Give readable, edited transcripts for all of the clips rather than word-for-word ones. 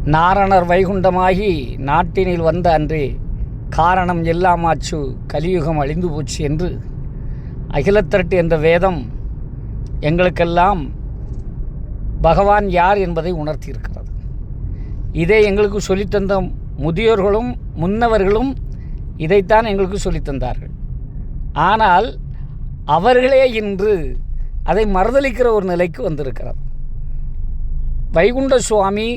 நாரணர் வைகுண்டமாகி நாட்டினில் வந்த அன்றே காரணம் எல்லாமாச்சு கலியுகம் அழிந்து போச்சு என்று அகிலத்திரட்டு என்ற வேதம் எங்களுக்கெல்லாம் பகவான் யார் என்பதை உணர்த்தியிருக்கிறது. இதை எங்களுக்கு சொல்லித்தந்த முதியோர்களும் முன்னவர்களும் இதைத்தான் எங்களுக்கு சொல்லித்தந்தார்கள். ஆனால் அவர்களே இன்று அதை மறுதலிக்கிற ஒரு நிலைக்கு வந்திருக்கிறது. வைகுண்ட சுவாமி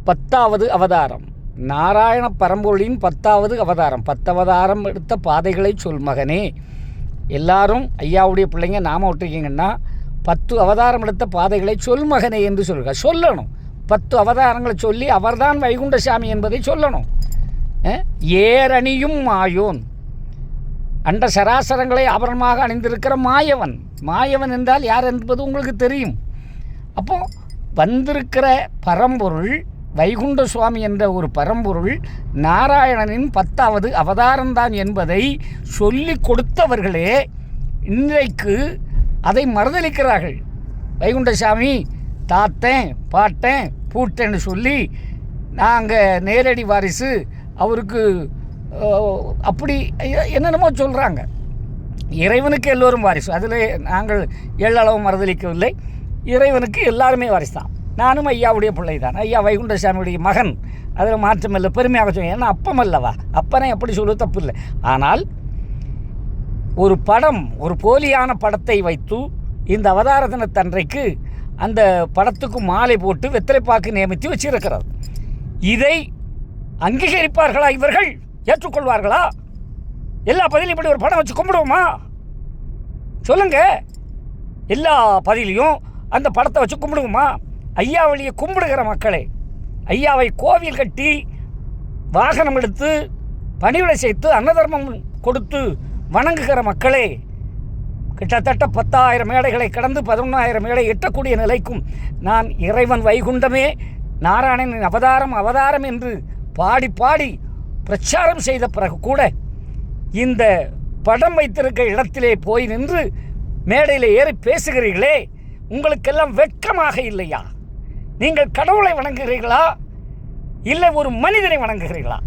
10வது அவதாரம், நாராயண பரம்பொருளின் 10வது அவதாரம். 10 அவதாரம் எடுத்த பாதைகளை சொல் மகனே. எல்லாரும் ஐயாவுடைய பிள்ளைங்க நாம விட்டுருக்கீங்கன்னா 10 அவதாரம் எடுத்த பாதைகளை சொல் மகனே என்று சொல்லுங்க. சொல்லணும். 10 அவதாரங்களை சொல்லி அவர்தான் வைகுண்ட சாமி என்பதை சொல்லணும். ஏரணியும் மாயோன், அண்ட சராசரங்களை ஆபரணமாக அணிந்திருக்கிற மாயவன். மாயவன் என்றால் யார் என்பது உங்களுக்கு தெரியும். அப்போ வந்திருக்கிற பரம்பொருள் வைகுண்ட சுவாமி என்ற ஒரு பரம்பொருள் நாராயணனின் 10வது அவதாரம்தான் என்பதை சொல்லி கொடுத்தவர்களே இன்றைக்கு அதை மறுதலிக்கிறார்கள். வைகுண்ட சாமி தாத்தேன் பாட்டேன் பூட்டேன்னு சொல்லி நாங்கள் நேரடி வாரிசு, அவருக்கு அப்படி என்னென்னமோ சொல்கிறாங்க. இறைவனுக்கு எல்லோரும் வாரிசு, அதில் நாங்கள் எள்ளளவு மறுதலிக்கவில்லை. இறைவனுக்கு எல்லாருமே வாரிசு தான். நானும் ஐயாவுடைய பிள்ளை தான், ஐயா வைகுண்ட சாமியுடைய மகன். அதில் மாற்றம் இல்லை, பெருமையாக சொல்லுவேன். ஏன்னா அப்பம் அல்லவா, அப்பனை எப்படி சொல்லுவது தப்பு இல்லை. ஆனால் ஒரு படம், ஒரு போலியான படத்தை வைத்து இந்த அவதார தினத்தன்றைக்கு அந்த படத்துக்கு மாலை போட்டு வெத்தலைப்பாக்கு நியமித்து வச்சிருக்கிறது. இதை அங்கீகரிப்பார்களா இவர்கள்? ஏற்றுக்கொள்வார்களா? எல்லா பதிலையும் இப்படி ஒரு படம் வச்சு கும்பிடுவோமா? சொல்லுங்க. எல்லா பதிலையும் அந்த படத்தை வச்சு கும்பிடுவோமா? ஐயா வழியை கும்பிடுகிற மக்களே, ஐயாவை கோவில் கட்டி வாகனம் எடுத்து பணிவிடை செய்து அன்னதர்மம் கொடுத்து வணங்குகிற மக்களே, கிட்டத்தட்ட 10,000 மேடைகளை கடந்து 11,000 மேடை எட்டக்கூடிய நிலைக்கும் நான் இறைவன் வைகுண்டமே நாராயணனின் அவதாரம் அவதாரம் என்று பாடி பாடி பிரச்சாரம் செய்த பிறகு கூட இந்த படம் வைத்திருக்க இடத்திலே போய் நின்று மேடையில் ஏறி பேசுகிறீர்களே, உங்களுக்கெல்லாம் வெட்கமாக இல்லையா? நீங்கள் கடவுளை வணங்குகிறீர்களா இல்லை ஒரு மனிதனை வணங்குகிறீர்களா?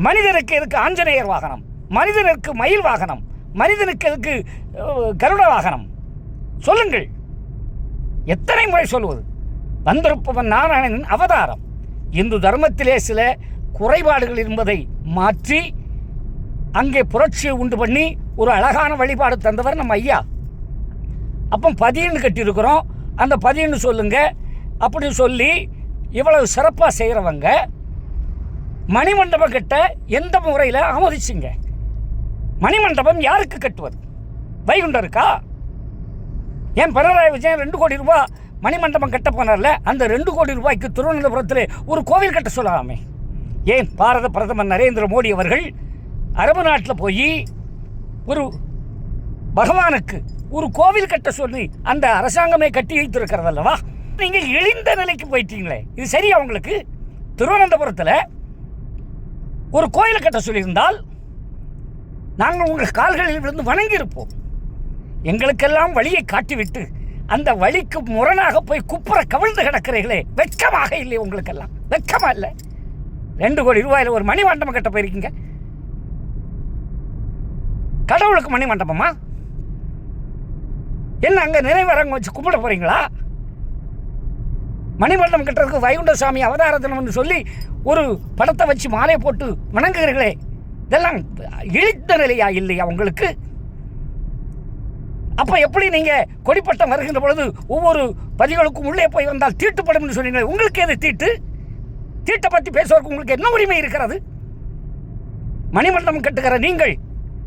மனிதனுக்கு எதுக்கு ஆஞ்சநேயர் வாகனம்? மனிதனுக்கு மயில் வாகனம்? மனிதனுக்கு எதுக்கு கருட வாகனம்? சொல்லுங்கள். எத்தனை முறை சொல்வது? வந்திருப்பவன் நாராயணனின் அவதாரம். இந்து தர்மத்திலே சில குறைபாடுகள் என்பதை மாற்றி அங்கே புரட்சியை உண்டு பண்ணி ஒரு அழகான வழிபாடு தந்தவர் நம்ம ஐயா. அப்போ பதின்னு கட்டியிருக்கிறோம், அந்த பதின்னு சொல்லுங்க அப்படி சொல்லி இவ்வளவு சிறப்பாக செய்கிறவங்க மணிமண்டபம் கட்ட எந்த முறையில் ஆமோதிச்சிங்க? மணிமண்டபம் யாருக்கு கட்டுவது? வைகுண்டருக்கா? ஏன் பினராயி விஜயன் 2 கோடி ரூபாய் மணிமண்டபம் கட்ட போனார்ல, அந்த 2 கோடி ரூபாய்க்கு திருவனந்தபுரத்தில் ஒரு கோவில் கட்ட சொல்லலாமே? ஏன் பாரத பிரதமர் நரேந்திர மோடி அவர்கள் அரபு நாட்டில் போய் ஒரு பகவானுக்கு ஒரு கோவில் கட்ட சொல்லி அந்த அரசாங்கமே கட்டி வைத்திருக்கிறதல்லவா? நீங்கள் இழிந்த நிலைக்கு போயிட்டீங்களே, இது சரியா உங்களுக்கு? திருவனந்தபுரத்தில் ஒரு கோயில் கட்ட சொல்லியிருந்தால் நாங்கள் உங்கள் கால்களில் விழுந்து வணங்கியிருப்போம். எங்களுக்கெல்லாம் வழியை காட்டிவிட்டு அந்த வழிக்கு முரணாக போய் குப்புற கவிழ்ந்து கிடக்கிறீர்களே, வெட்கமாக இல்லை உங்களுக்கெல்லாம்? வெட்கமா இல்லை? 2 கோடி ரூபாயில் ஒரு மணி மண்டபம் கட்ட போயிருக்கீங்க. கடவுளுக்கு மணி மண்டபமா? என்ன அங்கே நினைவரங்கம் வச்சு கும்பிட போறீங்களா? மணிமண்டபம் கட்டுறதுக்கு வைகுண்ட சாமி அவதாரத்தினம்னு சொல்லி ஒரு படத்தை வச்சு மாலை போட்டு வணங்குகிறீர்களே, இதெல்லாம் இழித்த நிலையா இல்லையா உங்களுக்கு? அப்போ எப்படி நீங்கள் கொடிப்பட்டம் வருகின்ற பொழுது ஒவ்வொரு பதிகளுக்கும் உள்ளே போய் வந்தால் தீட்டுப்படும் சொன்னீங்களே, உங்களுக்கு எது தீட்டு? தீட்டை பற்றி பேசுவதற்கு உங்களுக்கு என்ன உரிமை இருக்கிறது? மணிமண்டபம் கட்டுகிற நீங்கள்,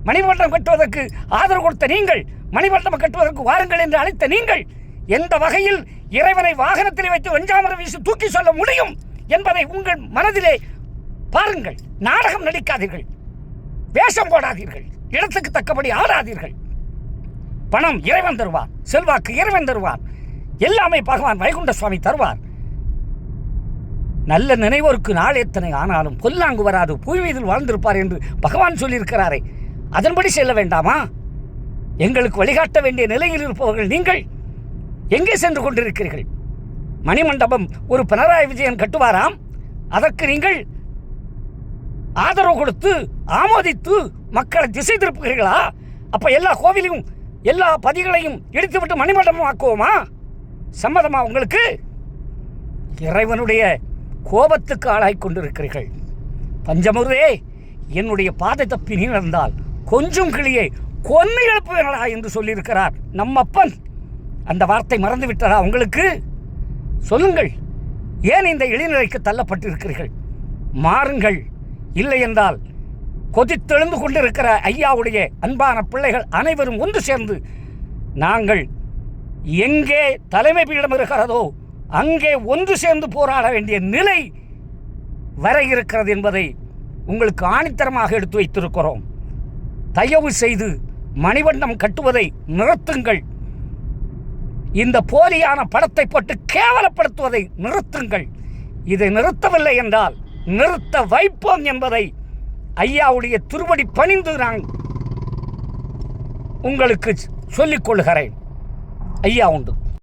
மணிமண்டபம் கட்டுவதற்கு ஆதரவு கொடுத்த நீங்கள், மணிமண்டபம் கட்டுவதற்கு வாருங்கள் என்று அழைத்த நீங்கள், எந்த வகையில் இறைவனை வாகனத்தில் வைத்து வெஞ்சாமர வீசி தூக்கி சொல்ல முடியும் என்பதை உங்கள் மனதிலே பாருங்கள். நாடகம் நடிக்காதீர்கள், வேஷம் போடாதீர்கள், இடத்துக்கு தக்கபடி ஆடாதீர்கள். பணம் இறைவன் தருவார், செல்வாக்கு இறைவன் தருவார், எல்லாமே பகவான் வைகுண்ட சுவாமி தருவார். நல்ல நினைவோருக்கு நாள் எத்தனை ஆனாலும் பொல்லாங்கு வராது, பூமி மீதில் வாழ்ந்திருப்பார் என்று பகவான் சொல்லியிருக்கிறாரே, அதன்படி செல்ல வேண்டாமா? எங்களுக்கு வழிகாட்ட வேண்டிய நிலையில் இருப்பவர்கள் நீங்கள் எங்கே சென்று கொண்டிருக்கிறீர்கள்? மணிமண்டபம் ஒரு பினராயி விஜயன் கட்டுவாராம், அதற்கு நீங்கள் ஆதரவு கொடுத்து ஆமோதித்து மக்களை திசை திருப்புகிறீர்களா? அப்போ எல்லா கோவிலையும் எல்லா பதிகளையும் இடித்துவிட்டு மணிமண்டபம் ஆக்குவோமா? சம்மதமா உங்களுக்கு? இறைவனுடைய கோபத்துக்கு ஆளாய் கொண்டிருக்கிறீர்கள். பஞ்சமுருதே, என்னுடைய பாதை தப்பி நீ நடந்தால் கொஞ்சம் கிளியை கொன்னு எழுப்புவேனடா என்று சொல்லியிருக்கிறார் நம் அப்பன். அந்த வார்த்தை மறந்து விட்டதா உங்களுக்கு? சொல்லுங்கள், ஏன் இந்த இழிநிலைக்கு தள்ளப்பட்டிருக்கிறீர்கள்? மாறுங்கள். இல்லை என்றால் கொதித்தெழுந்து கொண்டிருக்கிற ஐயாவுடைய அன்பான பிள்ளைகள் அனைவரும் ஒன்று சேர்ந்து நாங்கள் எங்கே தலைமை பீடம் இருக்கிறதோ அங்கே ஒன்று சேர்ந்து போராட வேண்டிய நிலை வர இருக்கிறது என்பதை உங்களுக்கு ஆணித்தரமாக எடுத்து வைத்திருக்கிறோம். தயவு செய்து மணிமண்டபம் கட்டுவதை நிறுத்துங்கள். இந்த போலியான படத்தை போட்டு கேவலப்படுத்துவதை நிறுத்துங்கள். இதை நிறுத்தவில்லை என்றால் நிறுத்த வைப்போம் என்பதை ஐயாவுடைய திருவடி பணிந்து நான் உங்களுக்கு சொல்லிக் கொள்கிறேன். ஐயா உண்டு.